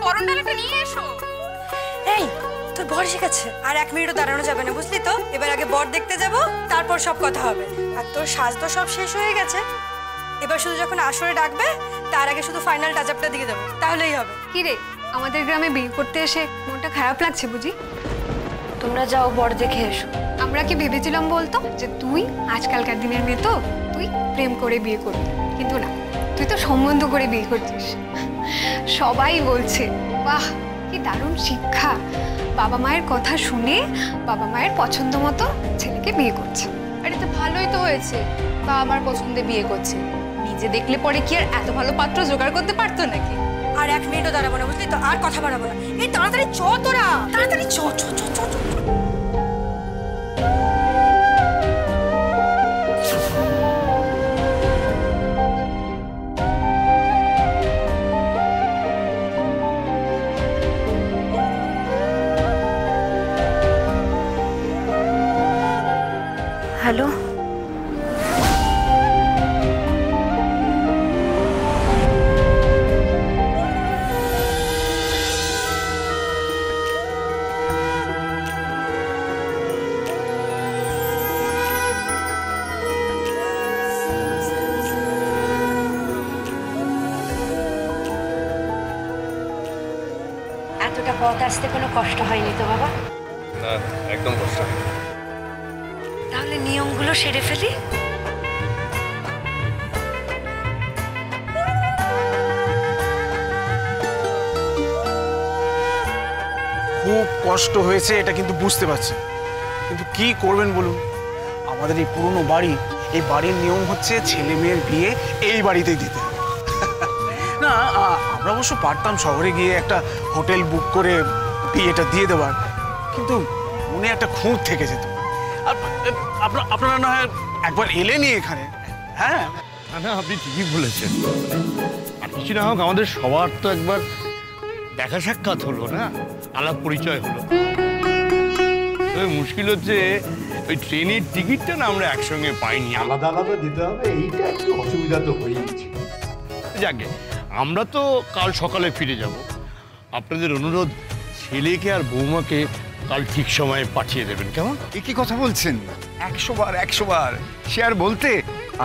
বরণ ডালাটা নিয়ে এসো। এই তোর বর শিখাচ্ছে, আর 1 মিনিটও দাঁড়ানো যাবে না, বুঝলি তো? এবার আগে বর দেখতে যাব, তারপর সব কথা হবে। আর তোর সাজ তো সব শেষ হয়ে গেছে, এবার শুধু যখন আসরে ডাকবে তার আগে শুধু ফাইনাল টাচ আপটা দিয়ে দেবো, তাহলেই হবে। কি রে, আমাদের গ্রামে বিয়ে করতে এসে মনটা খারাপ লাগছে বুঝি? তোমরা যাও বর দেখে এসো। আমরা কি ভেবেছিলাম বলতো যে তুই আজকালকার দিনের মেয়ে, তো তুই প্রেম করে বিয়ে করবি, কিন্তু না, তুই তো সম্বন্ধ করে বিয়ে করছিস। সবাই বলছে বাহ কি দারুণ শিক্ষা, বাবা মায়ের কথা শুনে বাবা মায়ের পছন্দ মতো ছেলেকে বিয়ে করছে। আরে তো ভালোই তো হয়েছে, বাবা মার পছন্দে বিয়ে করছে। নিজে দেখলে পরে কি আর এত ভালো পাত্র জোগাড় করতে পারতো নাকি? আর 1 মিনিটও দাঁড়াবো না, বুঝলি তো? আর কথা বাড়াবো না। এই তাড়াতাড়ি চ, তোরা তাড়াতাড়ি চ চ চ চ চ। হ্যালো, এতটা পথ আসতে কোনো কষ্ট হয়নি তো বাবা? না, একদম কষ্ট হয়নি। তাহলে নিয়মগুলো সেরে ফেলি। খুব কষ্ট হয়েছে এটা কিন্তু বুঝতে পারছি, কিন্তু কি করবেন বলুন? আমাদের এই পুরনো বাড়ি, এই বাড়ির নিয়ম হচ্ছে ছেলে মেয়ের বিয়ে এই বাড়িতেই দিতে হবে। না, আমরা অবশ্য পারতাম শহরে গিয়ে একটা হোটেল বুক করে বিয়েটা দিয়ে দেওয়ার, কিন্তু মনে একটা খুঁত থেকে যেত। আপনারা না হয় একবার এলেনি এখানে? হ্যাঁ না, আপনি ঠিকই বলেছেন। আর কিছু না হোক আমাদের সবার তো একবার দেখা সাক্ষাৎ হলো না, আলাপ পরিচয় হলো। তবে মুশকিল হচ্ছে ওই ট্রেনের টিকিটটা না আমরা একসঙ্গে পাইনি, আলাদা আলাদা দিতে হবে, এইটা একটু অসুবিধা তো হয়েছে। যাকে আমরা তো কাল সকালে ফিরে যাব। আপনাদের অনুরোধ, ছেলেকে আর বৌমাকে কাল ঠিক সময়ে পাঠিয়ে দেবেন, কেমন? কি কথা বলছেন? 100 বার 100 বার সে আর বলতে।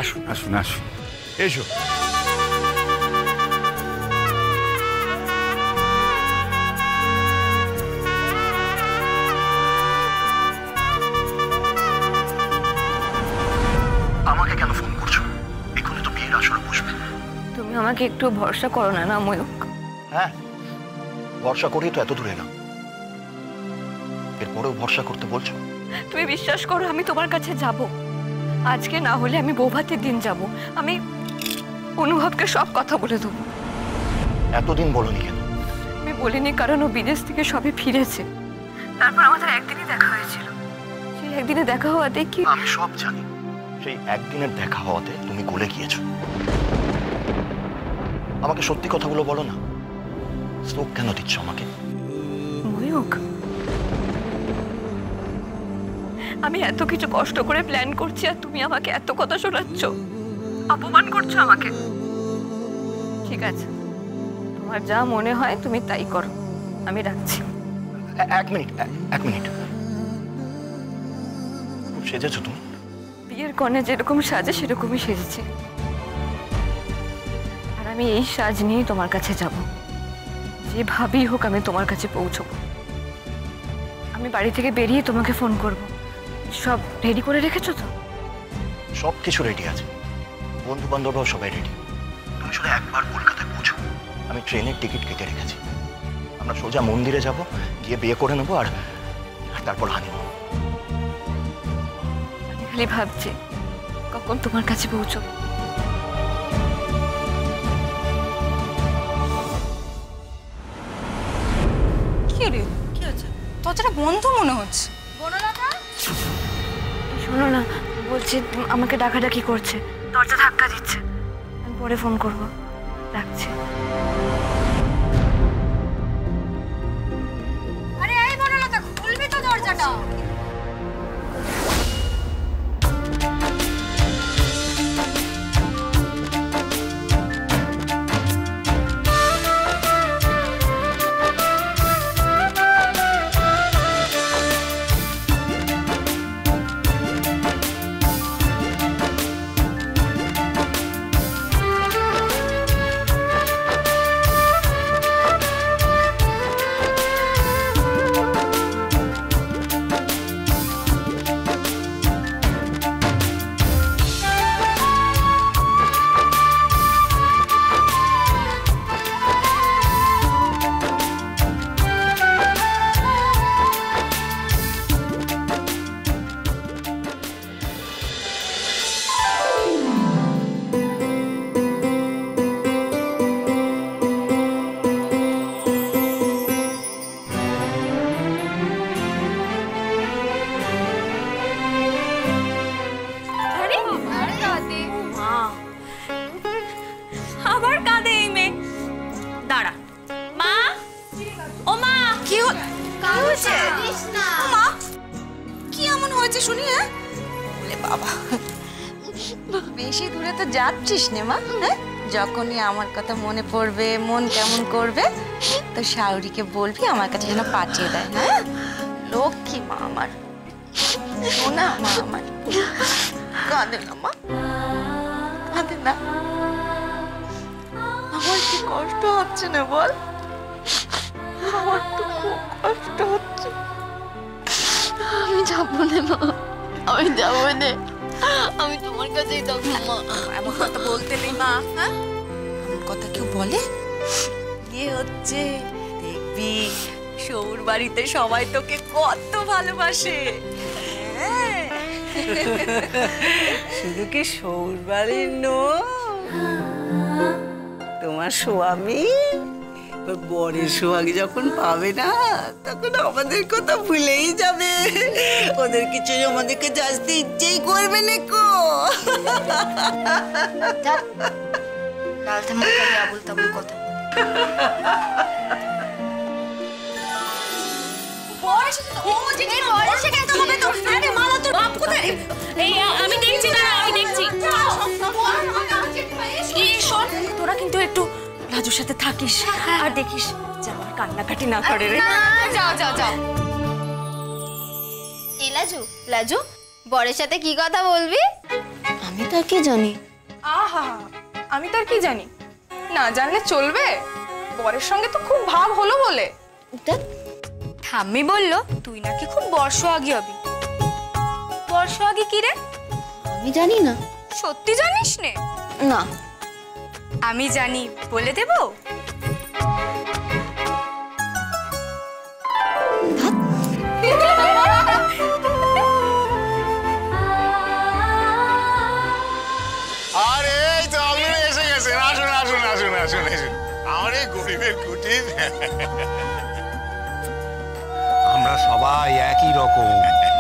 আসুন আসুন আসুন, এসো। আমাকে কেন ফোন করছো? এখনই তো বিয়ের আসর বসবে। তুমি আমাকে একটু ভরসা করো না, না ময়ূক? হ্যাঁ, ভরসা করেই তো এত দূরে এলাম, এরপরেও ভরসা করতে বলছো? তুমি বিশ্বাস করো, আমি তোমার কাছে যাব। আজকে না হলে আমি বৌভাতের দিন যাব। আমি অনুভবকে সব কথা বলে দেবো। এতদিন বলনি কেন? আমি বলিনি কারণ ও বিদেশ থেকে সবে ফিরেছে। তারপর আমাদের একদিনই দেখা হয়েছিল, সেই একদিনে দেখা হওয়াতে কি আমি সব জানি। সেই একদিনের দেখা হওয়াতে তুমি গলে গিয়েছো। আমাকে সত্যি কথাগুলো বলো না। চোখ কেন দিচ্ছ আমাকে? ময়ূক, আমি এত কিছু কষ্ট করে প্ল্যান করছি আর তুমি আমাকে এত কথা শোনাচ্ছ, অপমান করছো আমাকে। ঠিক আছে, তোমার যা মনে হয় তুমি তাই করো, আমি রাখছি। 1 মিনিট 1 মিনিট। খুব সেজেছো তুমি। বিয়ের কনে যেরকম সাজে সেরকমই সেজেছি, আর আমি এই সাজ নিয়েই তোমার কাছে যাব। যেভাবেই হোক আমি তোমার কাছে পৌঁছবো। আমি বাড়ি থেকে বেরিয়ে তোমাকে ফোন করব। সব রেডি করে রেখেছো তো? সব কিছু রেডি আছে, বন্ধু বান্ধবরাও সবাই রেডি। তুমি শুধু একবার কলকাতায় পৌঁছো। আমি ট্রেনের টিকিট কেটে রেখেছি। আমরা সোজা মন্দিরে যাব, গিয়ে বিয়ে করে নেবো, আর তারপর হানিমুন। আমি খালি ভাবছি কখন তোমার কাছে পৌঁছবো। কি রে, কি হচ্ছে? দরজাটা বন্ধ মনে হচ্ছে। শোনো না, বলছি আমাকে ডাকাডাকি করছে, দরজা ধাক্কা দিচ্ছে। আমি পরে ফোন করবো, রাখছি। আরে এই বনলতা, খুলবি তো দরজাটা। মা কি এমন হয়েছে শুনি? হ্যাঁ বাবা বেশি দূরে তো যাচ্ছিস নে মা। হ্যাঁ যখনই আমার কথা মনে পড়বে, মন কেমন করবে, তো শাওরিকে বলবি আমার কাছে যেন পাঠিয়ে দেয়। হ্যাঁ লক্ষ্মী মা আমার, সোনা মা আমার। কাঁদে না মা, কাঁদে না। আমার কি কষ্ট হচ্ছে না বল? আমার তো খুব কষ্ট হচ্ছে। আমি যাবো না মা, আমি যাবো না, আমি তোমার কাছেই থাকবো মা। এমন কথা বলতে নেই মা। হ্যাঁ এমন কথা কেউ বলে? বিয়ে হচ্ছে দেখবি সৌর বাড়িতে সবাই তোকে কত ভালোবাসে। হ্যাঁ শুধু কি সৌর বাড়ির নয়, তোমার স্বামী ওর বরের সোহাগ যখন পাবে না তখন আমাদের কথা ভুলেই যাবে। ওদের কিছু আমাদেরকে জানতে ইচ্ছেই করবে না কো। কাল থেকে আবুল তাবুল কথা। আমি দেখছি না, আমি দেখছি। তোরা কিন্তু একটু লাজুর সাথে থাকিস আর দেখিস যে আমার কান্নাকাটি না করে রে। যাও যাও যাও। এই লাজু, লাজু বরের সাথে কি কথা বলবি? আমি তো আর কি জানি। আহা, আমি তো আর কি জানি? না জানলে চলবে? বরের সঙ্গে তো খুব ভাব হলো বলে ঠাম্মি বলল তুই নাকি খুব বর্ষআগী হবি। বর্ষআগী কি রে? আমি জানি না। সত্যি জানিস নে? না আমি জানি, বলে দেব? আর এই তো আপনারা এসে গেছেন। আসুন আসুন আসুন আসুন আসুন আমার এই গরিবের কুটির। আমরা সবাই একই রকম।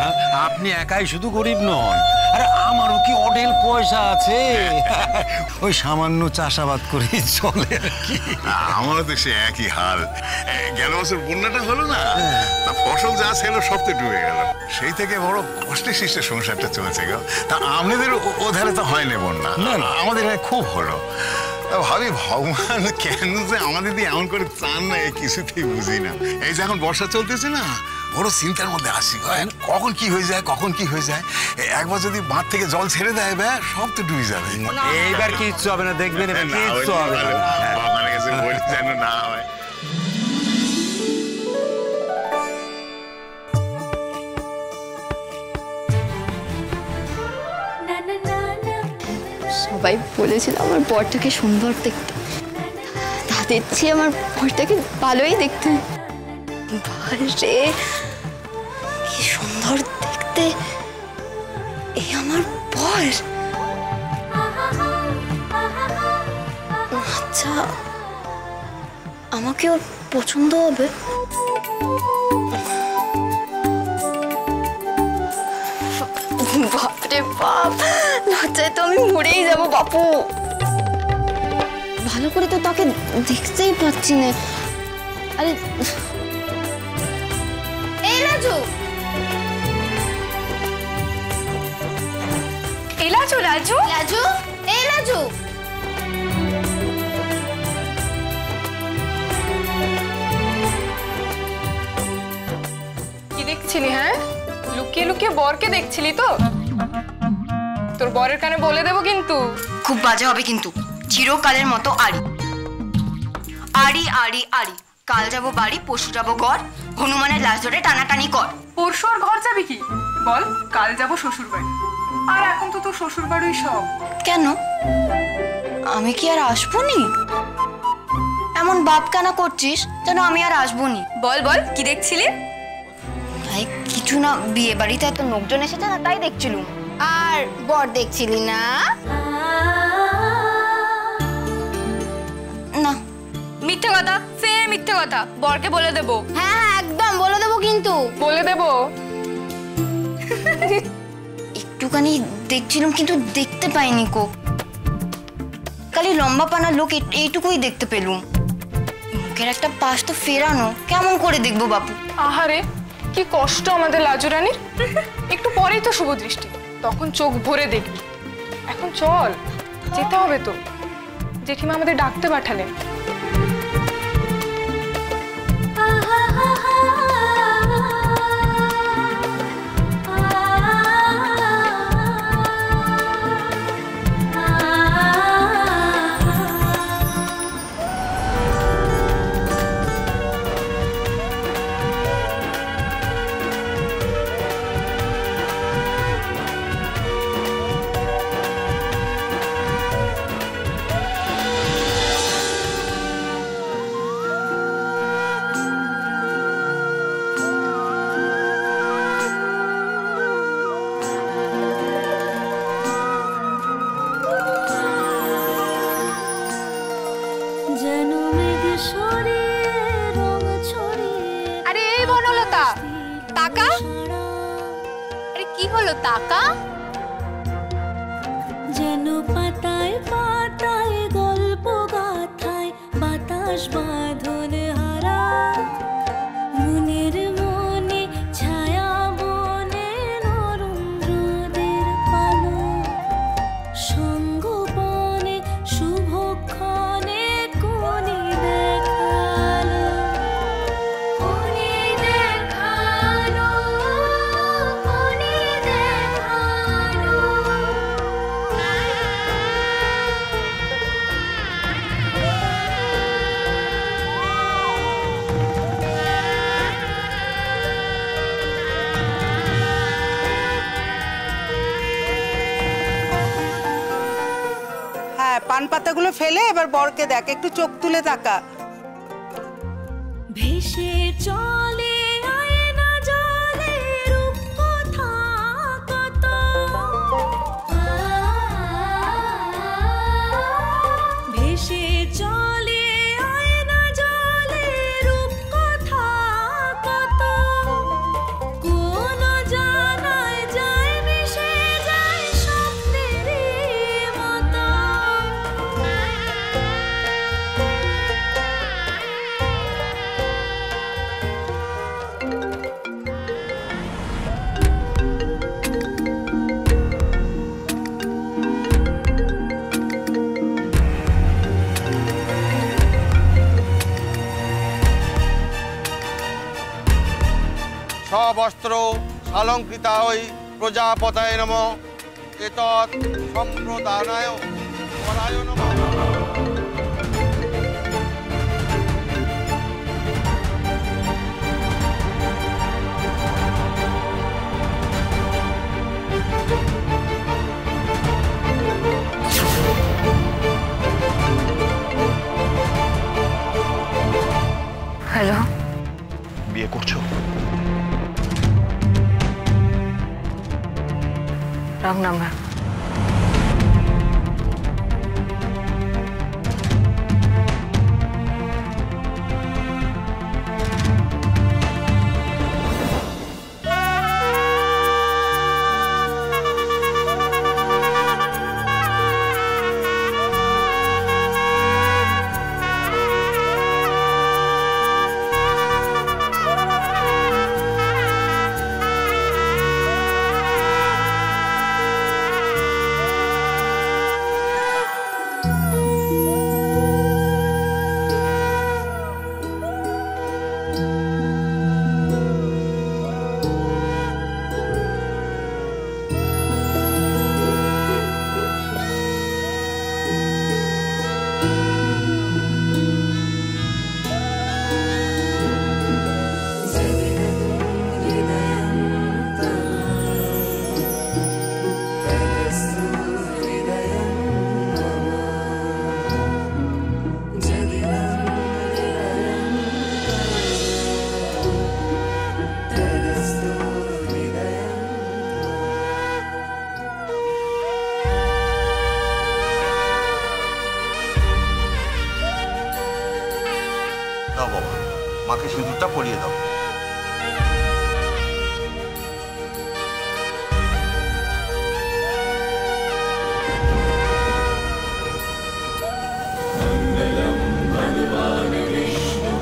হ্যাঁ, আপনি একাই শুধু গরিব নন, আরে আমারও কি অঢেল পয়সা আছে। ওই সামান্য চাষাবাদ করে চলে আর কি। আমারও তো সে একই হাল। গেল বছর বন্যাটা হলো না, তা ফসল যা ছিল সব তো ডুবে গেল। সেই থেকে বড় কষ্টে সৃষ্টে সংসারটা চলেছে গেল। তা আমাদের ওধারে তো হয়নি বন্যা, আমাদের খুব হলো। ভাবি ভগবান কেন যে আমাদের দিয়ে এমন করে চান না, কিছুতেই বুঝি না। এই যে এখন বর্ষা চলতেছে না, বড় চিন্তার মধ্যে আসি, কখন কি হয়ে যায় কখন কি হয়ে যায়। একবার যদি বাঁধ থেকে জল ছেড়ে দেয় সব তো ডুবে যাবে। এইবার কিচ্ছু হবে না, দেখবেন কিচ্ছু হবে না। আপনার কাছে বলি যেন না হয়। সবাই বলেছিল আমার বরটাকে সুন্দর দেখতে, তাদের চেয়ে আমার বরটাকে ভালোই দেখতে। বারে কি সুন্দর দেখতে, এই আমার বর। আচ্ছা আমাকে ওর পছন্দ হবে? বাপরে বাপ, লজ্জায় তো আমি মরেই যাবো বাপু। ভালো করে তো তাকে দেখতেই পাচ্ছি না। আরে এই লাজু, এই লাজু, লাজু লাজু, এই লাজু। কি দেখছিলি? হ্যাঁ লুকিয়ে লুকিয়ে বরকে দেখছিলি তো? তোর বরের কানে বলে দেবো কিন্তু। খুব বাজে হবে কিন্তু, চিরকালের মতো আড়ি আড়ি আড়ি আড়ি। কাল যাবো বাড়ি, পরশু যাবো ঘর, হনুমানের লাশ ধরে টানাটানি কর। পরশু আর ঘর যাবি কি বল? কাল যাবো শ্বশুর বাড়ি, আর এখন তো তোর শ্বশুর বাড়ি সব। কেন আমি কি আর আসবো নি? এমন বাপ কানা করছিস যেন আমি আর আসবো নি। বল বল কি দেখছিলি? ভাই কিছু না, বিয়ে বাড়িতে এত লোকজন এসেছে না, তাই দেখছিলুম। আর বর দেখছিলি না? না। মিথ্যে কথা, ফের মিথ্যে কথা। বরকে বলে দেবো। হ্যাঁ হ্যাঁ একদম বলে দেবো কিন্তু। বলে দেবো। একটুখানি দেখছিলাম কিন্তু দেখতে পাইনি কো। খালি লম্বা পানা লোক এইটুকুই দেখতে পেলুম। চোখের একটা পাশ তো ফেরানো কেমন করে দেখবো বাপু? আহারে কি কষ্ট আমাদের লাজু রানীর। একটু পরেই তো শুভ দৃষ্টি, তখন চোখ ভরে দেখবি। এখন চল, যেতে হবে তো, জেঠিমা আমাদের ডাকতে পাঠালেন। আরে এই বনলতা, টাকা? আরে কি হলো টাকা? যেন পাতায় পাতায় গল্প গাথায় বাতাস বাঁধন হারা, মনের মনে ছায়া বনে নরুন্দ্রদের পালো, সঙ্গপনে শুভক্ষণে কোনি দেখালো, কোনি দেখালো, কোনি দেখালো। হ্যাঁ, পান পাতাগুলো ফেলে এবার বরকে দেখ, একটু চোখ তুলে তাকা। ভেসে চলে আয়না জলে রূপকথা কত, ভেসে চলে আয়না জলে রূপকথা কত, কোন জানায় যায় মিশে যায় স্বপ্নেরই মতো। সবস্ত্র অলঙ্কৃতায় প্রজাপতায় নম, এতৎ সম্প্রদানায় পরায় নম। হ্যালো, বিয়ে করছো? Wrong number. দাও বাবা, মাকে সিঁদুরটা পরিয়ে দাও। মঙ্গলম ভগবান বিষ্ণু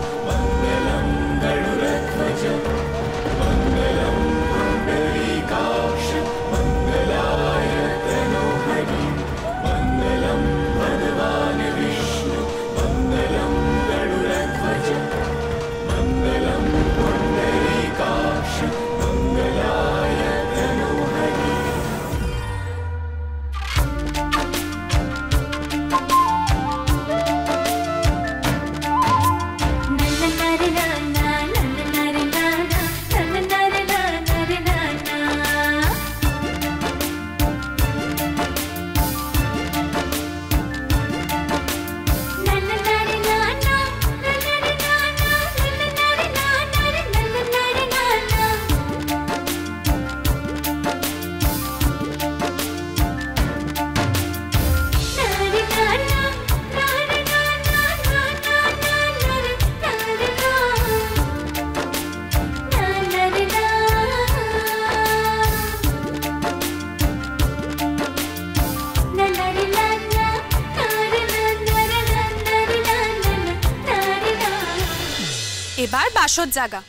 এবার বাসর জাগা।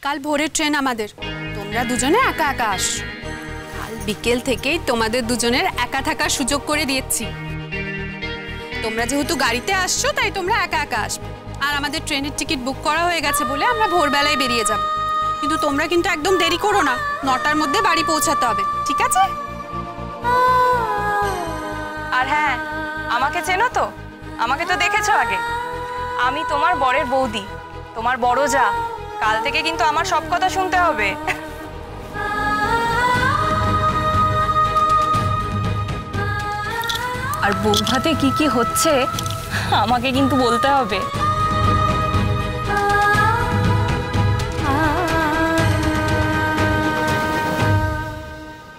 কাল ভোরের ট্রেন আমাদের, তোমরা দুজনে একা একা আসো। কাল বিকেল থেকেই তোমাদের দুজনের একা থাকার সুযোগ করে দিয়েছি। তোমরা যেহেতু গাড়িতে আসছো তাই তোমরা একা একা আসবে। আর আমাদের ট্রেনের টিকিট বুক করা হয়ে গেছে বলে আমরা ভোরবেলায় বেরিয়ে যাব। কিন্তু তোমরা কিন্তু একদম দেরি করো না, 9টার মধ্যে বাড়ি পৌঁছাতে হবে, ঠিক আছে? আর হ্যাঁ, আমাকে চেনো তো? আমাকে তো দেখেছো আগে। আমি তোমার বরের বৌদি, তোমার বড় যা। কাল থেকে কিন্তু আমার সব কথা শুনতে হবে। আর বৌভাতে কি কি হচ্ছে আমাকে কিন্তু বলতে হবে।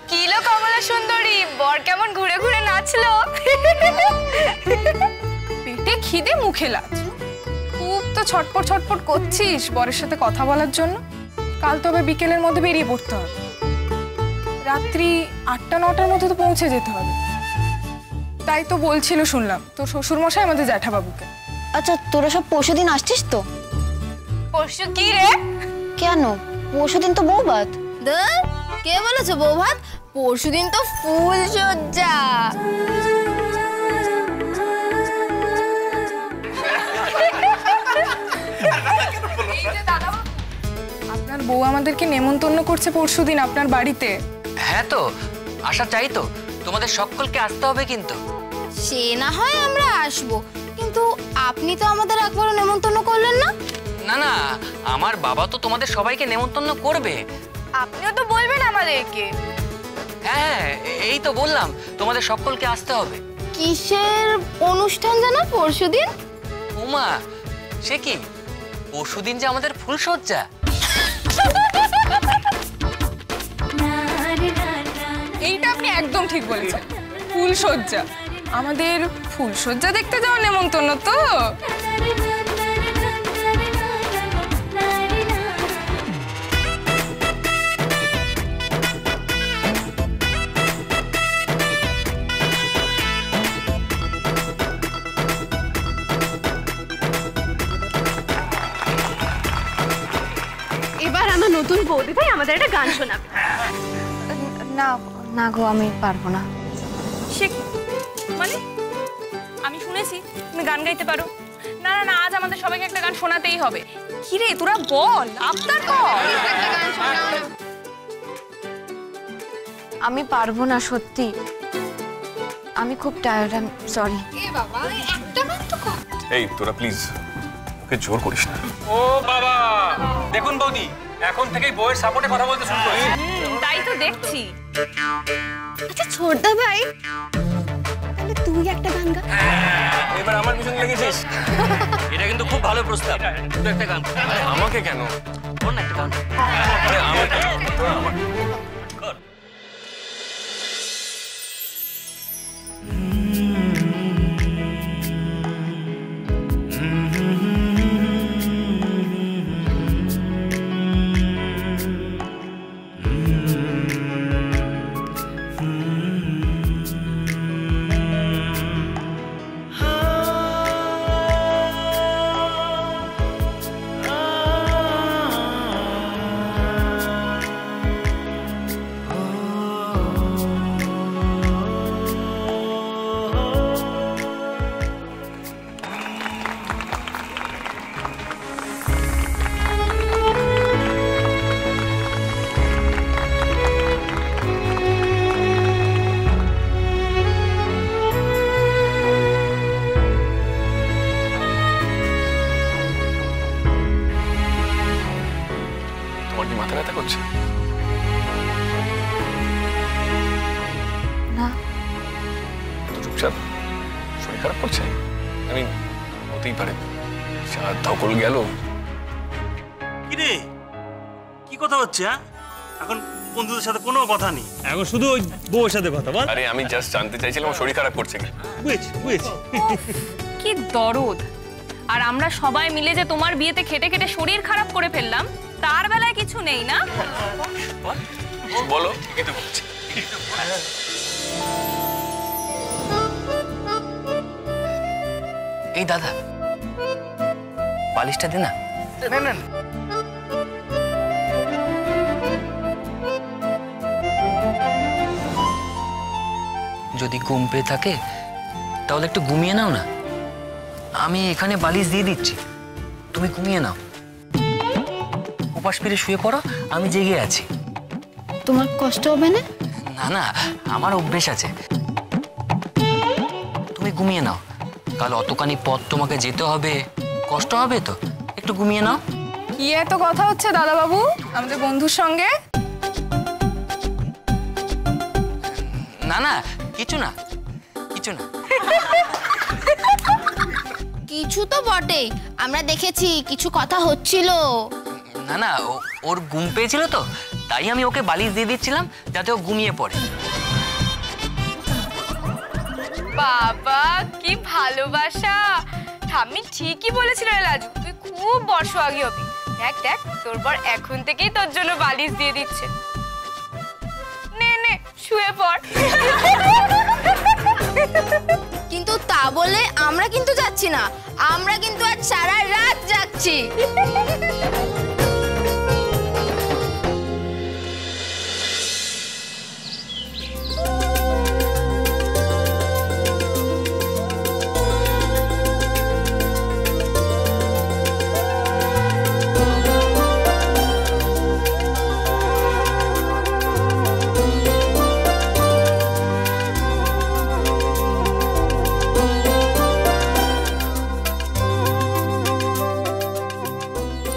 কিলো কমলা সুন্দরী, বর কেমন ঘুরে ঘুরে নাচলো। পেটে খিদে মুখে লাজ। খুব তো ছটপট ছটপট করছিস বরের সাথে কথা বলার জন্য। কাল তবে বিকেলের মধ্যে বেরিয়ে পড়তে হবে। রাত্রি 8টা-9টার মধ্যে তো পৌঁছে যেতে হবে। তাই তো বলছিল, শুনলাম তোর শ্বশুর মশাই আমাদের জ্যাঠাবাবুকে। আচ্ছা, তোরা সব পরশুদিন আসছিস তো? পরশু কি রে? কেন, পরশুদিন তো বৌভাত। কে বলেছে বৌভাত? পরশুদিন তো ফুল সজ্জা। আপনার বউ আমাদেরকে নেমন্তন্ন করছে পরশুদিন আপনার বাড়িতে। হ্যাঁ তো, আসা চাই তো। তোমাদের সকলকে আসতে হবে কিন্তু। সে না হয় আমরা আসবো, কিন্তু আপনি তো আমাদের একবারও নেমন্তন্ন করলেন না। না না, আমার বাবা তো তোমাদের সবাইকে নেমন্তন্ন করবে। আপনিও তো বলবেন আমাদেরকে। হ্যাঁ, এই তো বললাম তোমাদের সকলকে আসতে হবে। কিসের অনুষ্ঠান জানো পরশুদিন? উমা, সে কি? পরশুদিন যে আমাদের ফুলসজ্জা। এইটা আপনি একদম ঠিক বলেছেন, ফুলসজ্জা। আমাদের ফুলসজ্জা দেখতে যাওয়ার নেমন্তন্ন তো। এবার আমার নতুন বৌদি ভাই আমাদের একটা গান শোনাবে। না না গো, আমি পারবো না। সে কি মানে? আমি শুনেছি তুমি গান গাইতে পারো। না না না, আজ আমাদের সবাইকে একটা গান শোনাতেই হবে। কি রে তোরা বল, আবদার কর। আমি পারবো না, সত্যি। আমি খুব টায়ার্ড, আই এম সরি। এই তোরা প্লিজ ওকে জোর করিস না। ও বাবা, দেখুন বৌদি, এখন থেকেই বউয়ের সাপোর্টে কথা বলতে শুরু করি। তাই তো দেখছি। আচ্ছা ছোটদা ভাই, তাহলে তুই একটা গান গা। এবার আমার পিছনে লেগেছিস। এটা কিন্তু খুব ভালো প্রস্তাব। তুই একটা গান। আমাকে কেন? কোন একটা গান? আরে আমার তোরা আমার মাথা ব্যথা করছে না। চুপচাপ শরীর খারাপ করছে। আমি হতেই পারে, সাত ধকল গেল। কি রে, কি কথা হচ্ছে? এখন বন্ধুদের সাথে কোনো কথা নেই, এখন শুধু ওই বউয়ের সাথে কথা বল। আরে আমি জাস্ট জানতে চাইছিলাম শরীর খারাপ করছে কি। বুঝেছি বুঝেছি। কি দরদ। আর আমরা সবাই মিলে যে তোমার বিয়েতে খেটে খেটে শরীর খারাপ করে ফেললাম, তার বেলায় কিছু নেই না? বলো কি তো বলছি। এই দাদা, বালিশটা দে না। না না যদি ঘুম পেয়ে থাকে তাহলে একটু ঘুমিয়ে নাও না। আমি এখানে বালিশ দিয়ে দিচ্ছি, তুমি ঘুমিয়ে নাও। উপাস ফিরে শুয়ে পড়ো, আমি জেগে আছি। তোমার কষ্ট হবে না? না না, আমার অভ্যেস আছে। তুমি ঘুমিয়ে নাও, কাল অতখানি পথ তোমাকে যেতে হবে, কষ্ট হবে তো, একটু ঘুমিয়ে নাও। কি এত কথা হচ্ছে দাদা বাবু আমাদের বন্ধুর সঙ্গে? না না, কিছু না, কিছু না। কিছু তো বটে, আমরা দেখেছি কিছু কথা হচ্ছিল। না না, ওর ঘুম পেয়েছিল তো, তাই আমি ওকে বালিশ দিয়ে দিচ্ছিলাম যাতে ও ঘুমিয়ে পড়ে। বাবা কি ভালোবাসা! ঠাম্মি ঠিকই বলেছিল রে লাজু, তুই খুব বর্ষাগী হবি। দেখ দেখ, তোর বর এখন থেকেই তোর জন্য বালিশ দিয়ে দিচ্ছে। নে নে, শুয়ে পড়। কিন্তু তা বলে আমরা কিন্তু যাচ্ছি না, আমরা কিন্তু আজ সারা রাত যাচ্ছি।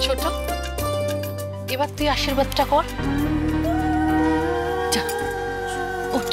ছোট, এবার তুই আশীর্বাদটা কর। যা, ওঠ।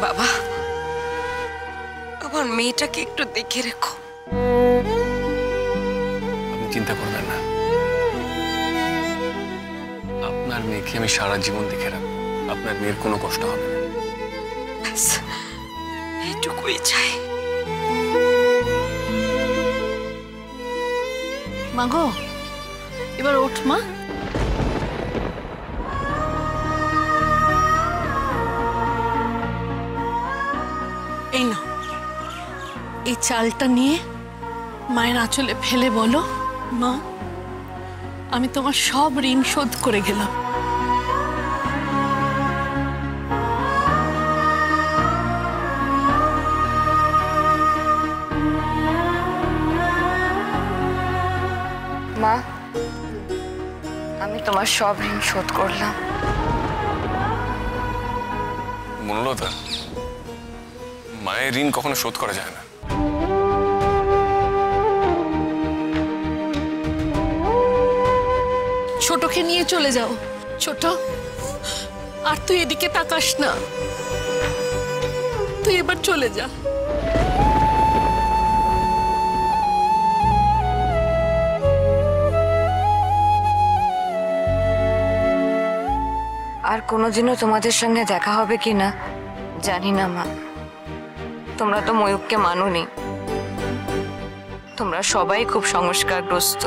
বাবা, আমার মেয়েটাকে একটু দেখে রেখো। আপনি চিন্তা করবেন না, আপনার মেয়েকে আমি সারা জীবন দেখে রাখবো, আপনার মেয়ের কোনো কষ্ট হবে না। এইটুকুই চাই। মা গো, এবার ওঠ মা। এই না, এই চালটা নিয়ে মায়ের আঁচলে ফেলে বলো, মা আমি তোমার সব ঋণ শোধ করে গেলাম। মা, আমি তোমার সব ঋণ শোধ করলাম। মনলতা, মায়ের ঋণ কখনো শোধ করা যায় না। ছোটকে নিয়ে চলে যাও। ছোট, আর তুই এদিকে তাকাস না, তুই এবার চলে যা। আর কোনোদিনও তোমাদের সঙ্গে দেখা হবে কিনা জানি না মা। তোমরা তো ময়ূককে মানোনি, তোমরা সবাই খুব সংস্কারগ্রস্ত।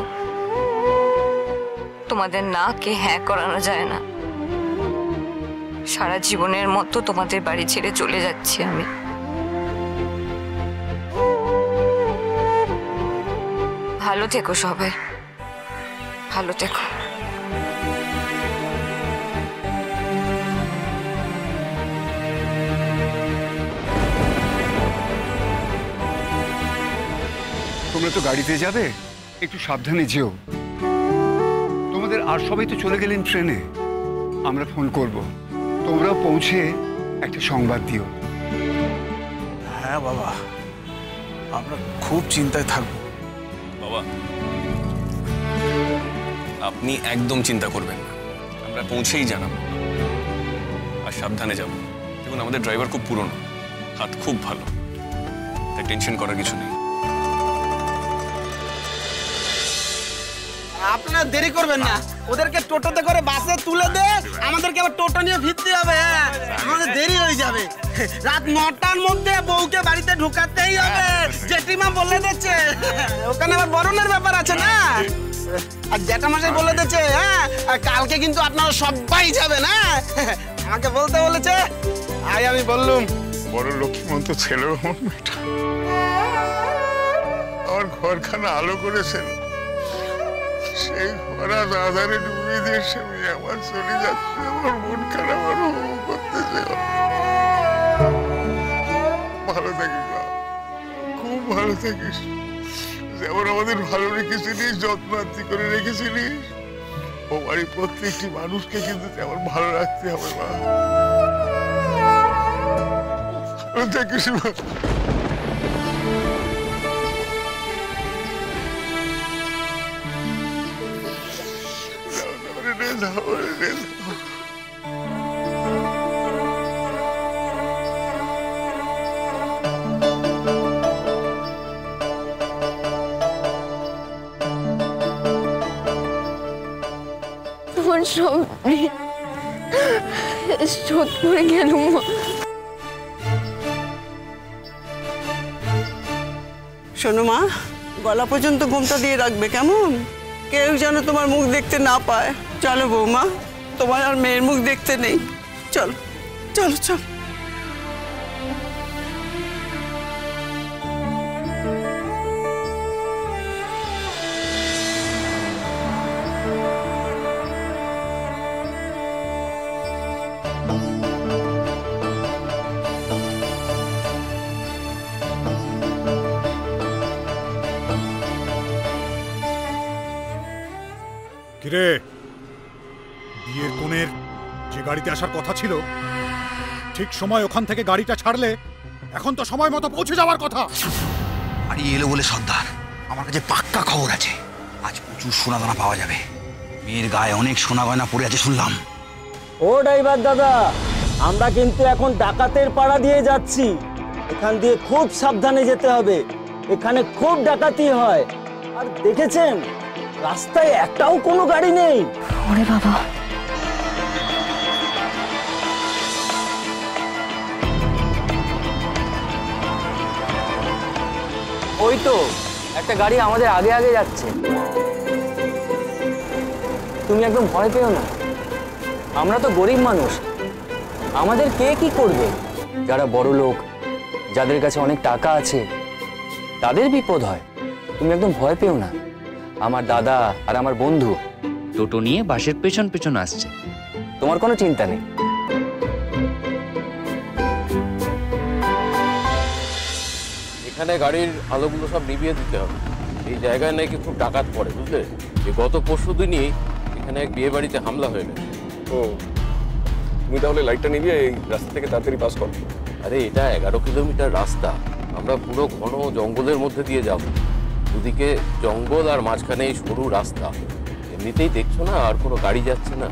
তোমাদের না কে হ্যাঁ করানো যায় না। সারা জীবনের মতো তোমাদের বাড়ি ছেড়ে চলে যাচ্ছি আমি। ভালো থেকো সবাই, ভালো থেকো। তোমরা তো গাড়িতে যাবে, একটু সাবধানে যেও। তোমাদের আর সবাই তো চলে গেলেন ট্রেনে, আমরা ফোন করব, তোমরাও পৌঁছে একটা সংবাদ দিও। হ্যাঁ বাবা, আমরা খুব চিন্তায় থাকবো। বাবা, আপনি একদম চিন্তা করবেন না, আমরা পৌঁছেই জানাবো। আর সাবধানে যাব। দেখুন, আমাদের ড্রাইভার খুব পুরনো, হাত খুব ভালো, তাই টেনশন করার কিছু নেই। আপনারা দেরি করবেন না, ওদেরকে টোটোতে করে বাসে তুলে দে, আমাদেরকে আবার টোটো নিয়ে ফিরতে হবে। হ্যাঁ, আমাদের দেরি হয়ে যাবে। রাত 9টার মধ্যে বউকে বাড়িতে ঢুকাতেই হবে, জেঠিমা বলে দিচ্ছে। ওখানে আবার বরণের ব্যাপার আছে না, আর জ্যাঠামশাই বলে দিচ্ছে। হ্যাঁ, আর কালকে কিন্তু আপনারা সবাই যাবেন। হ্যাঁ, আমাকে বলতে বলেছে, আই আমি বললুম। বড় লক্ষ্মীমন্ত ছেলের মন মেয়েটা আমার ঘরখানা আলো করেছেন, সেই ঘর আজ আধারে ডুবিয়ে দিয়ে সে মেয়ে আমার চলে যাচ্ছে। আমার মন খারাপ আরো করতেছে। ভালো থাকিস মা, খুব ভালো থাকিস। যেমন আমাদের ভালো রেখেছিলিস, যত্ন আত্মি করে রেখেছিলিস, ও বাড়ির প্রত্যেকটি মানুষকে কিন্তু তেমন ভালো রাখতে হবে মা। ভালো থাকিস মা। তোমার সব শোধ করে গেল মা। শোনো মা, গলা পর্যন্ত ঘুমটা দিয়ে রাখবে কেমন? কেউ যেন তোমার মুখ দেখতে না পায়। চলো বৌমা, তোমার আর মেয়ের মুখ দেখতে নেই। চলো চলো চলো। কিরে, বিয়ের কোণের যে গাড়িতে আসার কথা ছিল ঠিক সময় ওখান থেকে গাড়িটা ছাড়লে এখন তো সময় মতো পৌঁছে যাওয়ার কথা। গাড়ি এলো বলে সর্দার, আমার কাছে পাক্কা খবর আছে, আজ প্রচুর সোনা দানা পাওয়া যাবে। মেয়ের গায়ে অনেক সোনা গয়না পড়ে আছে শুনলাম। ও ড্রাইভার দাদা, আমরা কিন্তু এখন ডাকাতের পাড়া দিয়ে যাচ্ছি, এখান দিয়ে খুব সাবধানে যেতে হবে, এখানে খুব ডাকাতি হয়। আর দেখেছেন রাস্তায় একটাও কোনো গাড়ি নেই। ওরে বাবা, ওই তো একটা গাড়ি আমাদের আগে আগে যাচ্ছে। তুমি একদম ভয় পেও না, আমরা তো গরিব মানুষ, আমাদের কে কি করবে? যারা বড় লোক, যাদের কাছে অনেক টাকা আছে, তাদের বিপদ হয়। তুমি একদম ভয় পেও না। আমার দাদা আর আমার বন্ধু টোটো নিয়ে বাসের পেছন পেছন আসছে, তোমার কোনো চিন্তা নেই। এখানে গাড়ির আলোগুলো সব নিভিয়ে দিতে হবে। এই জায়গায় নাকি খুব ডাকাত পড়ে, বুঝলে? এই গত পরশু দিনই এখানে এক বিয়ে বাড়িতে হামলা হয়ে গেছে। ও, তুমি তাহলে লাইটটা নিভিয়ে এই রাস্তা থেকে তাড়াতাড়ি পাস করো। আরে এটা 11 কিলোমিটার রাস্তা, আমরা পুরো ঘন জঙ্গলের মধ্যে দিয়ে যাব। দুদিকে জঙ্গল আর মাঝখানে এই সরু রাস্তা, এমনিতেই দেখছো না আর কোনো গাড়ি যাচ্ছে না।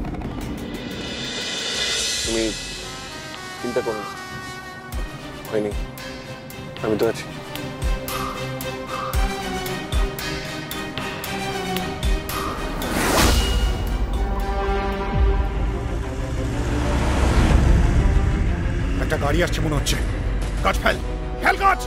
তুমি চিন্তা করো না, হয়নি, আমি তো আছি। একটা গাড়ি আসছে মনে হচ্ছে, কাজ ফেল ফেল কাজ।